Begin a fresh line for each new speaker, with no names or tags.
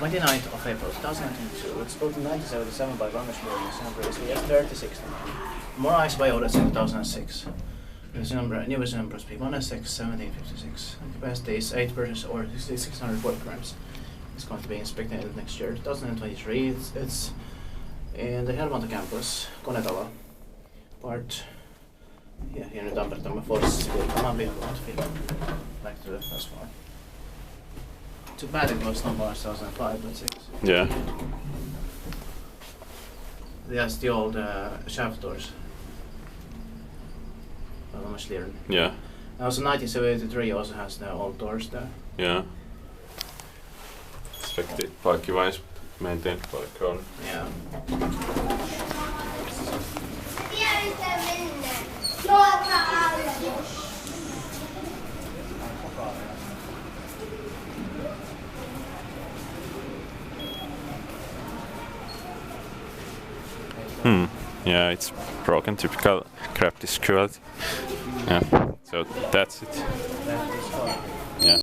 29th of April 2022. It's built in 1977 by ValmetSchlieren in Tampere University Hervanta Campus. Modernized by Otis in 2006. The newest number is 1756. Capacity is 8 persons or 640 grams. It's going to be inspected next year, 2023. It's in the Hervanta Campus, Konetalo, part here in Tampere, number 46. Come we are going to film back to the first one. Too bad it was not more 2005, but 6.
Yeah.
That's the old shaft doors. ValmetSchlieren.
Yeah.
And also 1973 also has the old doors there.
Yeah. Expected parkki-wise maintained by Kron.
Yeah.
Yeah, it's broken, typical crap disc quality. Yeah. So that's it.
That is all.
Yeah.